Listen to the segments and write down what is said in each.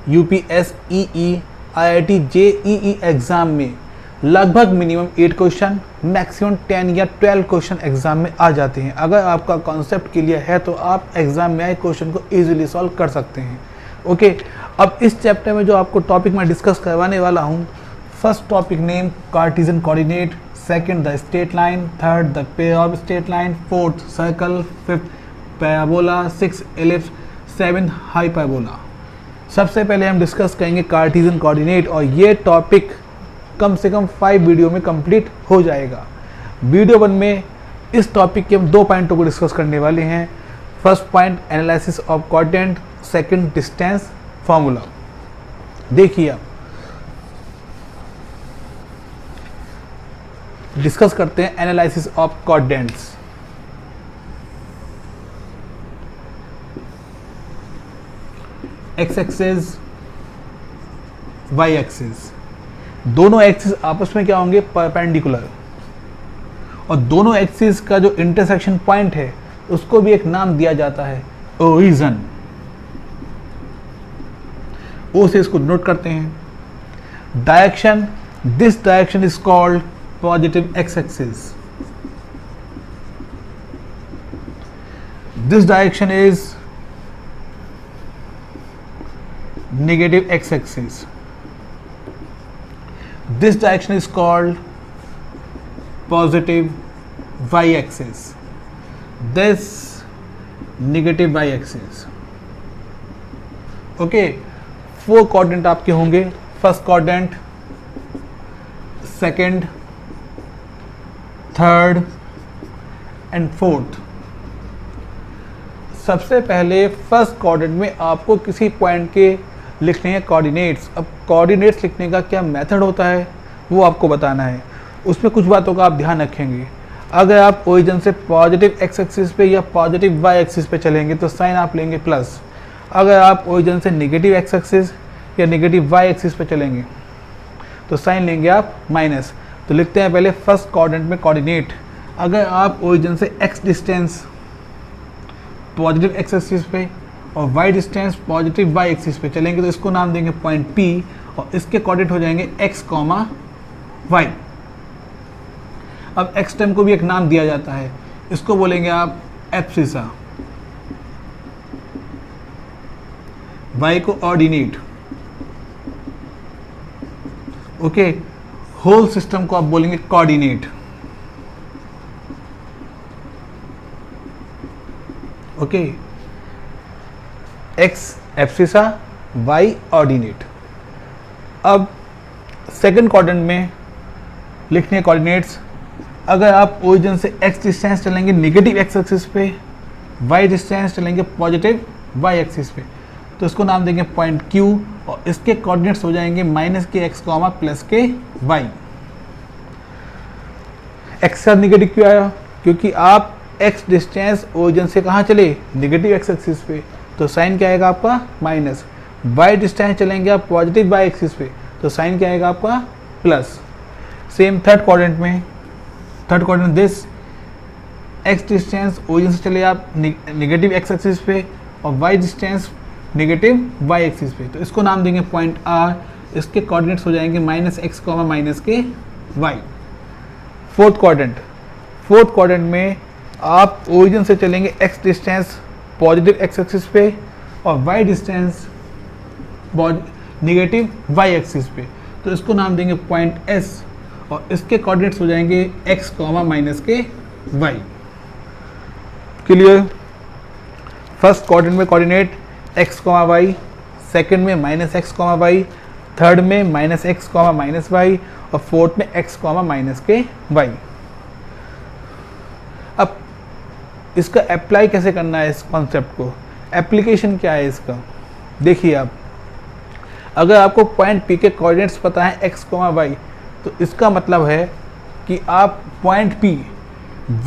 UPSE, IIT JEE exam में लगभग minimum 8 question, maximum 10 या 12 क्वेश्चन एग्जाम में आ जाते हैं। अगर आपका कॉन्सेप्ट क्लियर है तो आप एग्जाम में आए क्वेश्चन को इजीली सॉल्व कर सकते हैं। ओके, अब इस चैप्टर में जो आपको टॉपिक मैं डिस्कस करवाने वाला हूँ, first topic name Cartesian coordinate, second the straight line, third the pair of straight line, fourth circle, fifth parabola, six ellipse, seven hyperbola. सबसे पहले हम डिस्कस करेंगे कार्टेशियन कोऑर्डिनेट और ये टॉपिक कम से कम 5 वीडियो में कंप्लीट हो जाएगा। वीडियो 1 में इस टॉपिक के हम 2 पॉइंटों को डिस्कस करने वाले हैं। First point analysis of coordinate, second distance formula. देखिए आप डिस्कस करते हैं analysis of coordinates. X axis, y axis, दोनों एक्सिस आपस में क्या होंगे, परपेंडिकुलर, और दोनों एक्सिस का जो इंटरसेक्शन पॉइंट है उसको भी एक नाम दिया जाता है, ओरिजिन। ओ से इसको नोट करते हैं। Direction, this direction is called positive x axis, this direction is negative x axis, this direction is called positive y-axis, this negative y-axis। Okay, 4 coordinate आपके होंगे, first coordinate, second, third and fourth. सबसे पहले first coordinate में आपको किसी point के लिखने हैं कोऑर्डिनेट्स। अब कोऑर्डिनेट्स लिखने का क्या मेथड होता है वो आपको बताना है। उसमें कुछ बातों का आप ध्यान रखेंगे। अगर आप ओरिजिन से पॉजिटिव एक्स एक्सिस पे या पॉजिटिव वाई एक्सिस पे चलेंगे तो साइन आप लेंगे प्लस। अगर आप ओरिजिन से नेगेटिव एक्स एक्सिस या नेगेटिव वाई एक्सिस पे चलेंगे तो साइन लेंगे आप माइनस। तो लिखते हैं पहले फर्स्ट कोऑर्डिनेट में कोऑर्डिनेट। अगर आप ओरिजिन से x distance positive x axis पे और y distance positive y axis पे चलेंगे तो इसको नाम देंगे पॉइंट P और इसके कोऑर्डिनेट हो जाएंगे x, y। अब x टर्म को भी एक नाम दिया जाता है, इसको बोलेंगे आप एब्सिसा, y को ऑर्डिनेट। ओके, होल सिस्टम को आप बोलेंगे coordinate. Okay, x abscissa, y ordinate. अब सेकंड कोऑर्डिनेट में लिखने कोऑर्डिनेट्स। अगर आप ओरिजिन से x डिस्टेंस चलेंगे नेगेटिव x एक्सिस पे, y डिस्टेंस चलेंगे पॉजिटिव y एक्सिस पे तो इसको नाम देंगे पॉइंट Q और इसके कोऑर्डिनेट्स हो जाएंगे माइनस के x, प्लस के y। x का नेगेटिव क्यों आया? क्योंकि आप x डिस्टेंस ओरिजिन से कहाँ चले, नेगेटिव x एक्सिस पे, तो साइन क्या आएगा आपका माइनस। y डिस्टेंस चलेंगे आप पॉजिटिव y एक्सिस पे तो साइन क्या आएगा आपका प्लस। सेम थर्ड कोऑर्डिनेट में, third coordinate this x distance origin से चले आप नेगेटिव x एक्सिस पे और y distance negative y axis पे तो इसको नाम देंगे पॉइंट R। इसके कोऑर्डिनेट्स हो जाएंगे माइनस x, माइनस के y। Fourth coordinate, fourth coordinate में आप ओरिजिन से चलेंगे x distance positive x axis पे और y distance negative y axis पे तो इसको नाम देंगे पॉइंट S और इसके कोऑर्डिनेट्स हो जाएंगे x, माइनस के y। क्लियर? फर्स्ट कोऑर्डिनेट में कोऑर्डिनेट x, y, सेकंड में माइनस x, y, थर्ड में माइनस x, माइनस y और फोर्थ में x, माइनस के y। अब इसका अप्लाई कैसे करना है इस कॉन्सेप्ट को, एप्लीकेशन क्या है इसका? देखिए आप, अगर आपको पॉइंट P के कोऑर्डिनेट्स पता है x, y तो इसका मतलब है कि आप पॉइंट P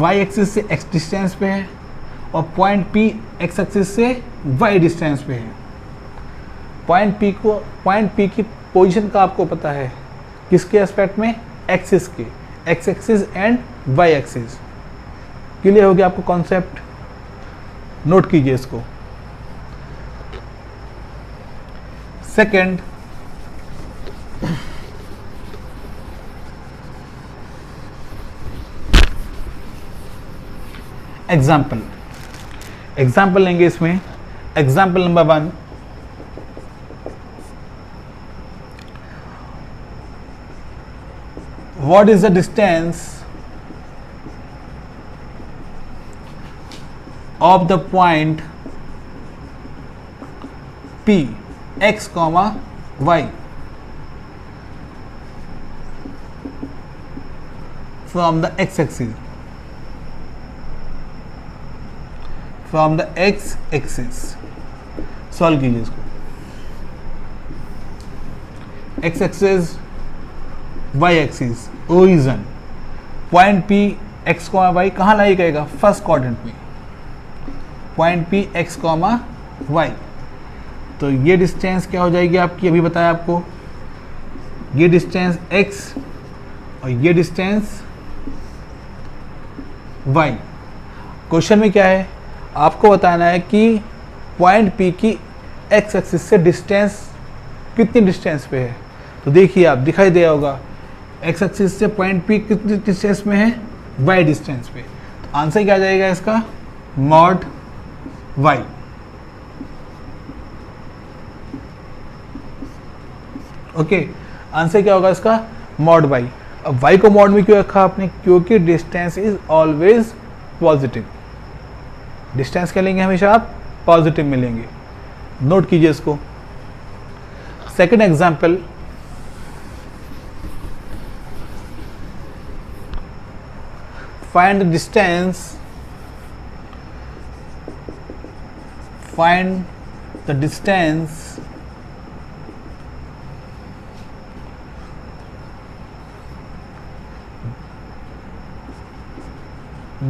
y एक्सिस से x डिस्टेंस पे है और पॉइंट P x एक्सिस से y डिस्टेंस पे है। पॉइंट P की पोजीशन का आपको पता है, किसके एस्पेक्ट में, एक्सिस के, x axis and y axis. Clear हो गया आपको कॉन्सेप्ट? नोट कीजिए इसको। सेकंड, एग्जाम्पल लेंगे इसमें। Example number 1, what is the distance of the point P x comma y from the x-axis, solve कीजिए इसको। x axis, y axis, origin, point P x, y कहाँ लाई गएगा? फर्स्ट क्वाड्रेंट में, point P x, y। तो ये distance क्या हो जाएगी आपकी? अभी बताया आपको, ये डिस्टेंस x और ये डिस्टेंस y। क्वेश्चन में क्या है? आपको बताना है कि पॉइंट P की x एक्सिस से डिस्टेंस कितनी डिस्टेंस पे है। तो देखिए आप, दिखाई दे होगा x एक्सिस से पॉइंट P कितनी डिस्टेंस में है? y डिस्टेंस पे। तो आंसर क्या आ जाएगा इसका? Mod y। ओके, आंसर क्या होगा इसका? Mod y। अब y को मॉड में क्यों रखा आपने? क्योंकि distance is always positive. Distance क्या लेंगे हमेशा आप? पॉजिटिव में लेंगे। नोट कीजिए इसको। Second example, find the distance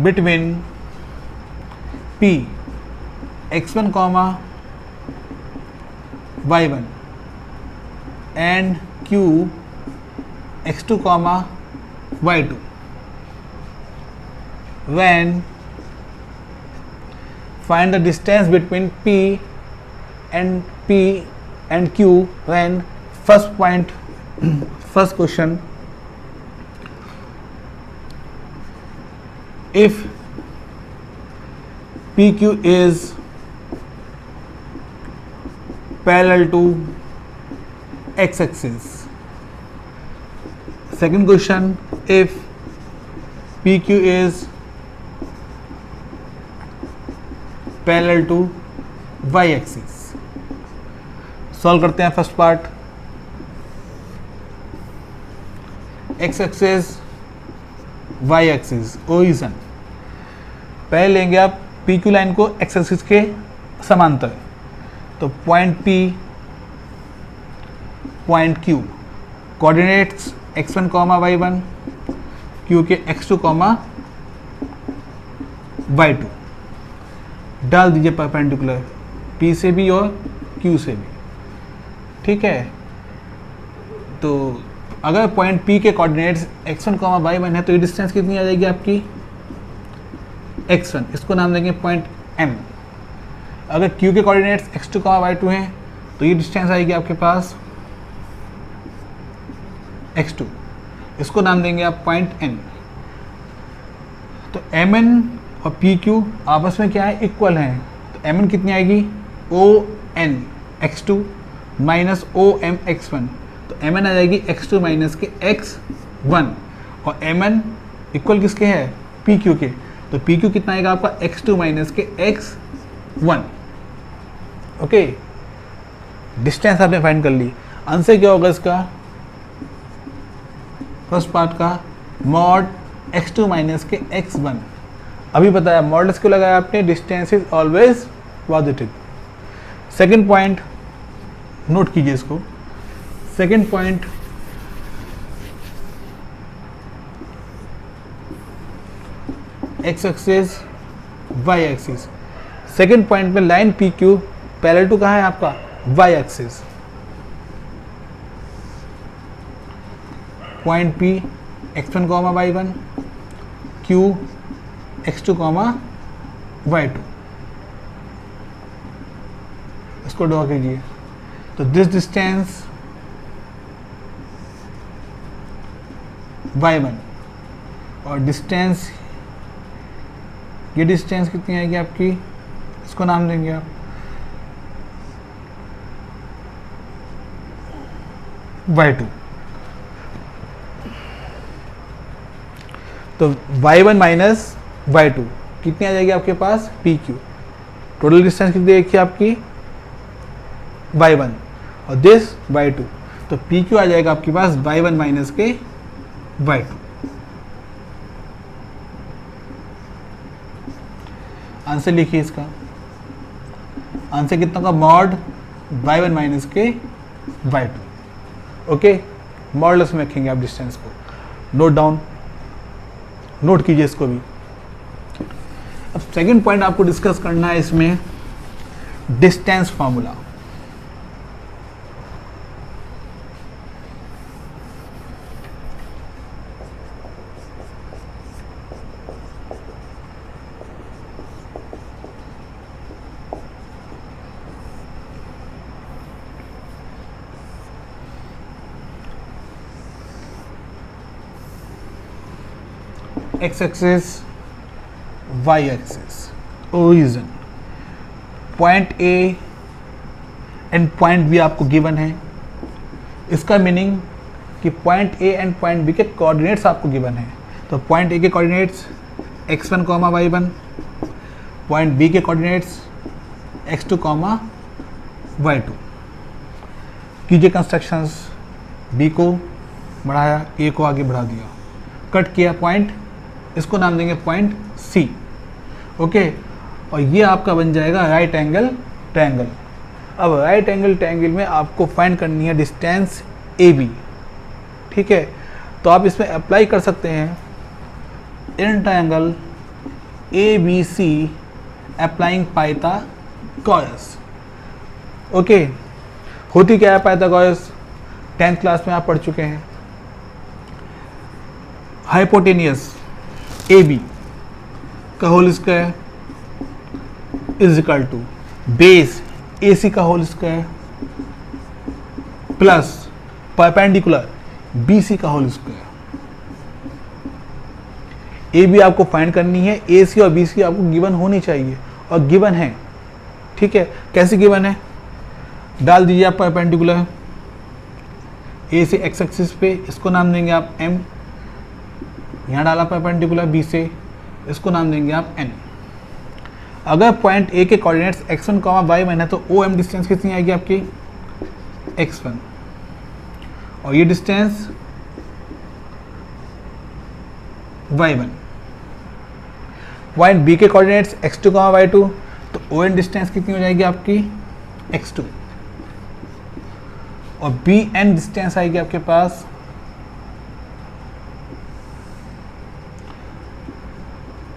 between P x1 comma y1 and Q x2 comma y2 when find the distance between P and Q when first question, if PQ is parallel to x-axis. Second question, if PQ is parallel to y-axis. Solve करते हैं first part. x-axis, y-axis, origin. पहले लेंगे आप PQ line को x axis के समांतर। तो point P, point Q, coordinates x1, y1, Q के x2, y2 डाल दीजिए परपेंडिकुलर P से भी और Q से भी। ठीक है, तो अगर पॉइंट P के कोऑर्डिनेट्स x1, y1 है तो ये डिस्टेंस कितनी आ जाएगी आपकी? x1, इसको नाम देंगे पॉइंट M। अगर Q के कोऑर्डिनेट्स x2, y2 हैं तो ये डिस्टेंस आएगी आपके पास x2, इसको नाम देंगे आप पॉइंट N। तो Mn और PQ आपस में क्या है? इक्वल हैं। तो Mn कितनी आएगी? ON x2 minus OM x1। तो Mn आ जाएगी x2 माइनस के x1 और Mn इक्वल किसके है? PQ के। तो PQ कितना आएगा आपका? x2 माइनस के x1। ओके, डिस्टेंस आपने फाइंड कर ली। आंसर क्या होगा इसका? फर्स्ट पार्ट का मॉड x2 माइनस के x1। अभी बताया मॉडल्स क्यों लगाया आपने? Distance is always positive. Second point note कीजिए इसको। Second point, x axis, y axis. Second point में लाइन PQ पैरेलल टू कहाँ है आपका? y axis. Point P x1, y1, Q x2, y2। इसको ड्रॉ कीजिए। तो दिस डिस्टेंस y1 और डिस्टेंस, ये डिस्टेंस कितनी आएगी आपकी, इसको नाम देंगे आप y2। तो y1 माइनस y2 कितनी आ जाएगी आपके पास, pq। टोटल डिस्टेंस कितनी देखिए आपकी y1 और दिस y2, तो pq आ जाएगा आपके पास y1 माइनस के y2। आंसर लिखिए इसका, आंसर कितना का, मॉड y1 माइनस के y2। ओके, मॉडलेस में रखेंगे आप डिस्टेंस को, नोट डाउन, नोट कीजिए इसको भी। अब सेकंड पॉइंट आपको डिस्कस करना है इसमें, distance formula. X axis, y axis, origin, point A and point B आपको गिवन है। इसका मीनिंग कि point A and point B के कोऑर्डिनेट्स आपको गिवन है। तो पॉइंट ए के coordinates x1, y1, point B के कोऑर्डिनेट्स x2, y2। कीजिए कंस्ट्रक्शंस, बी को बढ़ाया, ए को आगे बढ़ा दिया, कट किया पॉइंट, इसको नाम देंगे पॉइंट सी। ओके, और ये आपका बन जाएगा राइट एंगल ट्रायंगल। अब राइट एंगल ट्रायंगल में आपको फाइंड करनी है डिस्टेंस ए बी। ठीक है, तो आप इसमें अप्लाई कर सकते हैं in triangle A B C applying Pythagoras. Okay, होती क्या है पाइथागोरस, 10th क्लास में आप पढ़ चुके हैं। हाइपोटेनियस ए बी का whole square is equal to base A C का whole square plus perpendicular B C का होल स्क्वायर। ए बी आपको फाइंड करनी है, ए सी और बी सी आपको गिवन होनी चाहिए और गिवन है। ठीक है, कैसे गिवन है, डाल दीजिए आप परपेंडिकुलर ए से एक्स एक्सिस पे, इसको नाम देंगे आप एम। यहाँ डाला परपेंडिकुलर बी से, इसको नाम देंगे आप एन। अगर पॉइंट ए के कोऑर्डिनेट्स x1, y1 है तो ओ एम डिस्टेंस कितनी आएगी आपकी, x1, और ये डिस्टेंस y1। पॉइंट बी के कोऑर्डिनेट्स x2, y2, तो ओ एन डिस्टेंस कितनी हो जाएगी आपकी, x2, और बी एन डिस्टेंस आएगी आपके पास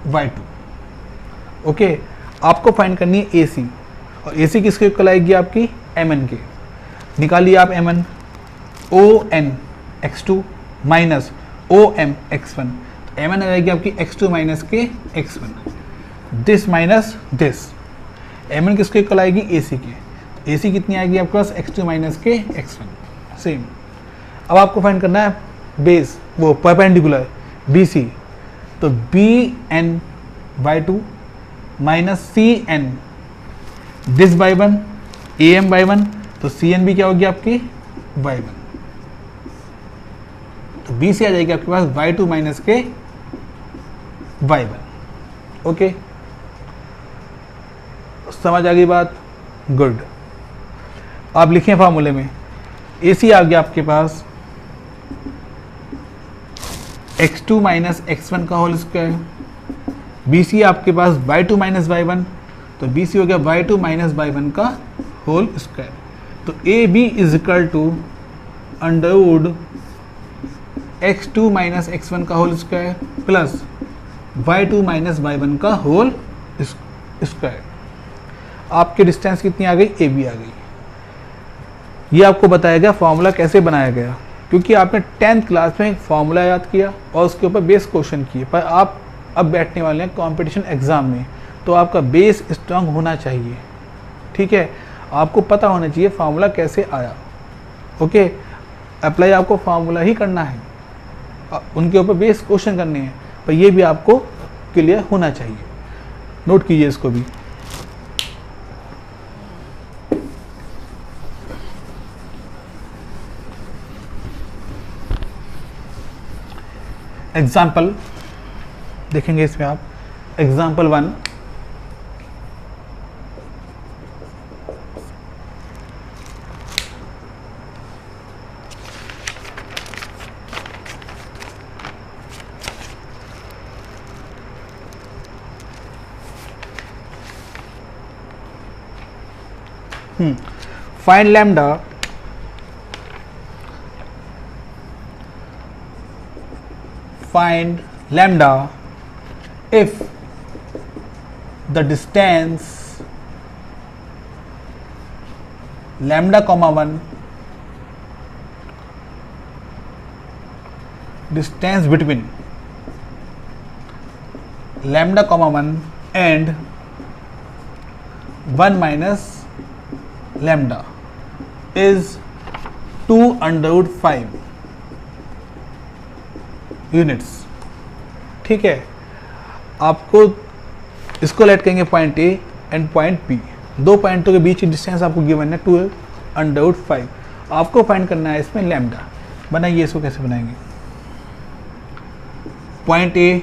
y2। ओके, आपको फाइंड करनी है ए सी, और ए सी किसके इक्वल आएगी आपकी, एम एन के। निकालिए आप M N, O N x2 minus O M x1, तो एम एन आ जाएगी आपकी x2 माइनस के x1, this minus this. M N किसके इक्वल आएगी, ए सी के, ए सी कितनी आएगी आपके पास, x2 माइनस के x1। सेम, अब आपको फाइंड करना है बेस, वो परपेंडिकुलर बी सी, तो B N y2 minus C N this y1, A M y1, तो सी एन भी क्या होगी आपकी y1, तो बी सी आ जाएगी आपके पास y2 माइनस के y1। ओके, समझ आ गई बात, गुड। आप लिखें फार्मूले में, ए सी आ गया आपके पास x2 माइनस x1 का होल स्क्वायर, बी सी आपके पास y2 माइनस y1, तो बी सी हो गया y2 माइनस y1 का होल स्क्वायर। तो A B is equal to under root x2 minus x1 का whole square plus y2 minus y1 का whole square. आपकी distance कितनी आ गई, ए बी आ गई। ये आपको बताया गया फॉर्मूला कैसे बनाया गया, क्योंकि आपने 10th क्लास में एक फॉर्मूला याद किया और उसके ऊपर बेस क्वेश्चन किए, पर आप अब बैठने वाले हैं कंपटीशन एग्ज़ाम में, तो आपका बेस स्ट्रांग होना चाहिए। ठीक है, आपको पता होना चाहिए फार्मूला कैसे आया। ओके, अप्लाई आपको फार्मूला ही करना है, उनके ऊपर बेस क्वेश्चन करने हैं, पर ये भी आपको क्लियर होना चाहिए। नोट कीजिए इसको भी। एग्जाम्पल देखेंगे इसमें आप, example 1, find lambda if the distance lambda comma 1, distance between lambda comma 1 and 1 minus lambda is 2 under root 5 units. ठीक है, आपको इसको लेट करेंगे point A and point B, दो पॉइंटों के बीच की डिस्टेंस आपको गिवन है 2 अंडर रूट 5। आपको फाइंड करना है इसमें लैम्डा। बनाइए इसको, कैसे बनाएंगे? Point A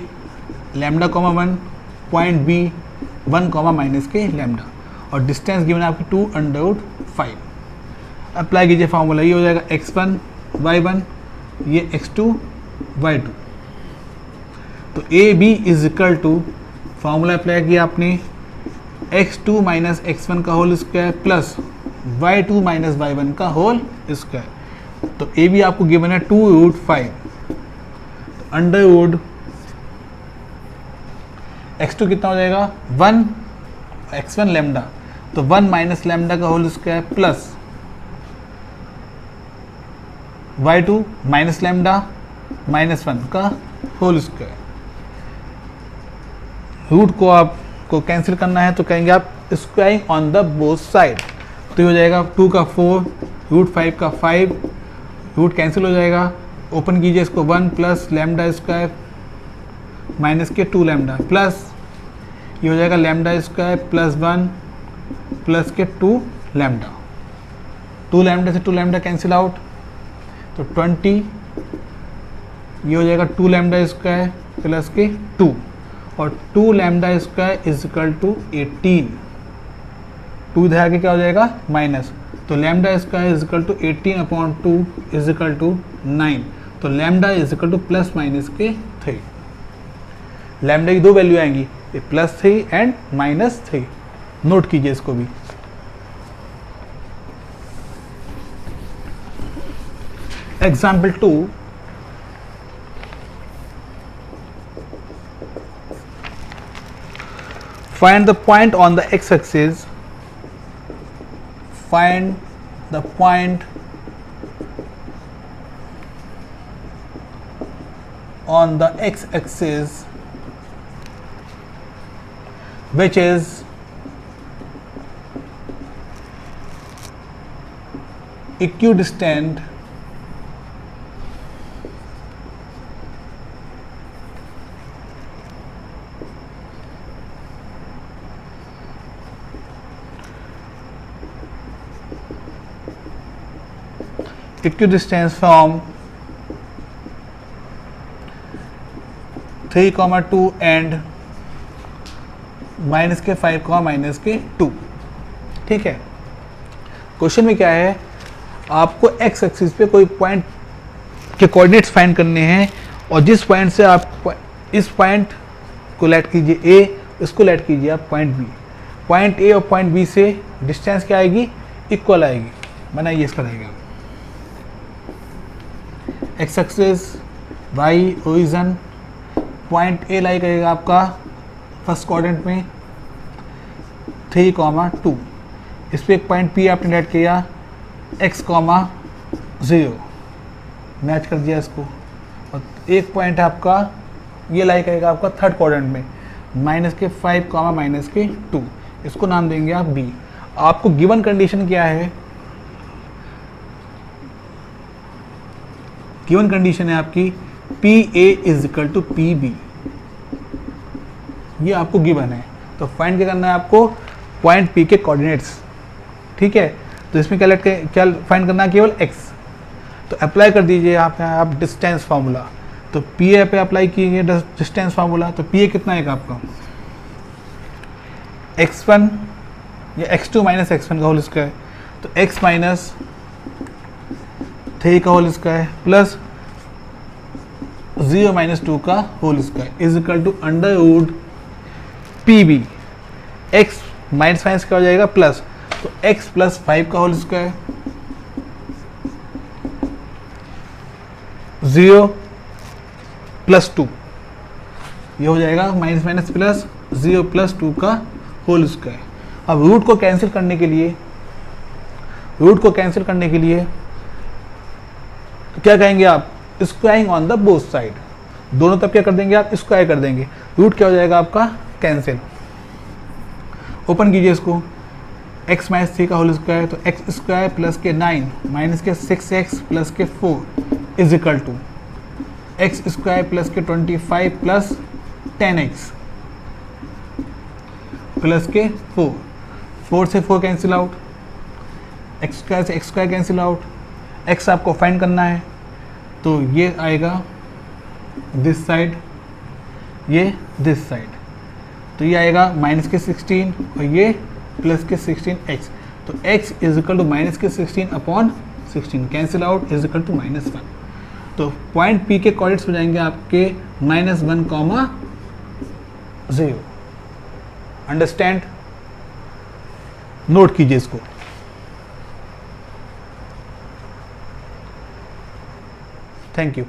lambda comma 1, point B 1 comma minus के लैम्डा, और डिस्टेंस गिवन है आपकी 2 अंडर रूट 5। अप्लाई कीजिए फार्मूला, ये हो जाएगा x1 y1, ये x2 y2। तो A B is equal to, formula apply किया आपने, x2 माइनस x1 का whole square plus y2 minus y1 का होल स्क्वायर। तो ए बी आपको गिवन है 2 रूट 5, अंडर रूट x2 कितना हो जाएगा 1, x1 लैम्डा, तो 1 माइनस लैम्डा का whole square plus y2 minus lambda minus 1 का होल स्क्वायर। रूट को आपको कैंसिल करना है तो कहेंगे आप squaring on the both side, तो ये हो जाएगा 2 का 4, रूट 5 का 5, रूट कैंसिल हो जाएगा। ओपन कीजिए इसको, 1 प्लस लैम्डा स्क्वायर माइनस के 2 लैम्डा, प्लस ये हो जाएगा लैम्डा स्क्वायर प्लस 1 प्लस के 2 लैम्डा, 2 लैम्डा से 2 लैम्डा कैंसिल आउट, तो 20, ये हो जाएगा 2 लैम्डा स्क्वायर प्लस के 2, और 2 lambda square is equal to 18। 2 इधर आके क्या हो जाएगा माइनस, तो lambda square is equal to 18/2 is equal to 9। तो lambda is equal to plus minus के 3। लैम्डा की दो वैल्यू आएंगी, ये +3 एंड -3। नोट कीजिए इसको भी। Example 2, find the point on the x-axis, find the point on the x-axis which is equidistant from 3,2 and minus के 5, माइनस के 2। ठीक है, क्वेश्चन में क्या है, आपको एक्स एक्सिस पे कोई पॉइंट के कोऑर्डिनेट्स फाइंड करने हैं, और जिस पॉइंट से आप इस पॉइंट को लेट कीजिए ए, इसको लेट कीजिए आप पॉइंट बी। पॉइंट ए और पॉइंट बी से डिस्टेंस क्या आएगी, इक्वल आएगी। बनाइए इसका रहेगा X axis, Y origin, point A lie करेगा आपका फर्स्ट क्वाड्रेंट में 3,2। इस पर एक पॉइंट पी आपने लेट किया x, 0, मैच कर दिया इसको, और एक पॉइंट है आपका ये लाई करेगा आपका थर्ड क्वाड्रेंट में -5, माइनस के 2, इसको नाम देंगे आप b। आपको गिवन कंडीशन क्या है, गिवन कंडीशन है आपकी P A is equal to P B, ये आपको गिवन है। तो फाइंड क्या करना है आपको, पॉइंट पी के कोऑर्डिनेट्स, ठीक है। तो इसमें क्या फाइंड करना है, केवल एक्स। तो अप्लाई कर दीजिए यहाँ पे आप डिस्टेंस फार्मूला। तो पी ए पे अप्लाई कीजिए डिस्टेंस फार्मूला। तो पी ए कितना है आपका, x1 या x2 माइनस x1 का होल स्क्वायर, तो x माइनस 3 का होल स्क्वायर प्लस 0 माइनस 2 का whole square is equal to under root P B. X minus minus क्या हो जाएगा, प्लस, तो x प्लस 5 का होल स्क्वायर 0 प्लस 2, ये हो जाएगा माइनस माइनस प्लस 0 प्लस 2 का होल स्क्वायर। अब रूट को कैंसिल करने के लिए, क्या कहेंगे आप, squaring on the both side, दोनों तरफ क्या कर देंगे आप, स्क्वायर कर देंगे। रूट क्या हो जाएगा आपका, कैंसिल। ओपन कीजिए इसको, x माइनस 3 का होल स्क्वायर, तो एक्स स्क्वायर प्लस के 9 माइनस के 6x प्लस के 4 is equal to X square plus के 25 प्लस 10x प्लस के 4 से 4 कैंसिल आउट, एक्स स्क्वायर से X square cancel out, x आपको फाइंड करना है। तो ये आएगा दिस साइड, ये दिस साइड, तो ये आएगा माइनस के 16 और ये प्लस के 16x। तो x is equal to minus के 16 upon 16 cancel out is equal to -1। तो पॉइंट P के कोऑर्डिनेट्स हो जाएंगे आपके -1, 0। अंडरस्टैंड, नोट कीजिए इसको। Thank you.